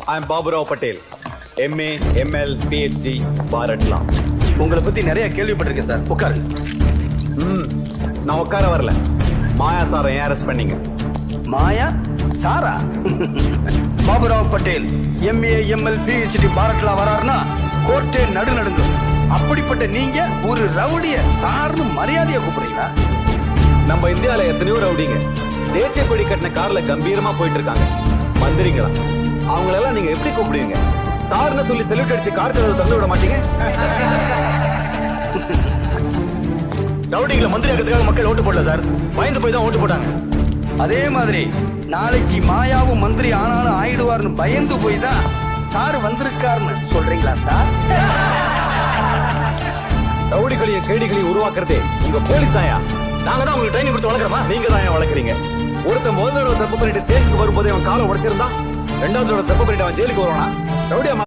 I am Baburao Patel, MA, ML, PhD, Bharat Law. உங்களை பத்தி நிறைய கேள்விப்பட்டிருக்கேன் சார். உட்காருங்க. நான் உட்கார வரல. மாயா சாரை ஏன் அரெஸ்ட் பண்ணீங்க? மாயா சாரா? Baburao Patel MA, ML, PhD பாரத்லா வராருன்னா கோர்ட்டே நடுநடுங்கும். அப்படிப்பட்ட நீங்க ஒரு ரவுடிய சார்னு மரியாதையா கூப்பிடுறீங்களா? நம்ம இந்தியால எத்தனையோ ரவுடிங்க தேசிய கொடி கட்டின கார்ல கம்பீரமா போயிட்டு இருக்காங்க. மந்திரிங்களா அவங்களெல்லாம் நீங்க எப்படி கூப்பிடுவீங்க? சார்னு சொல்லி செல்யூட் அடிச்சு கார் கதவை திறந்து விட மாட்டீங்க? ரவுடிங்களை மந்திரி ஆகிறதுக்காக மக்கள் ஓட்டு போடல சார், பயந்து போய் தான் ஓட்டு போட்டாங்க. அதே மாதிரி நாளைக்கு மாயாவும் மந்திரி ஆனாலும் ஆயிடுவார்னு பயந்து போய் தான் சார் வந்திருக்காருன்னு சொல்றீங்களா சார்? ரவுடிகளையும் கேடிகளையும் உருவாக்குறதே உங்க போலீஸ் தாயா. நாங்க தான் உங்களுக்கு ட்ரைனிங் கொடுத்து வளர்க்குறோமா? நீங்க தான் ஏன் வளர்க்குறீங்க? ஒருத்தன் முதல் தடவை தப்பு பண்ணிட்டு ஸ்டேஷனுக்கு வரும்போது அவன் காலை உடைச்சிருந்தா, ரெண்டாவது தடவை தப்பு பண்ணிட்டு அவன் ஜெயிலுக்கு வருவானா? ரவுடியா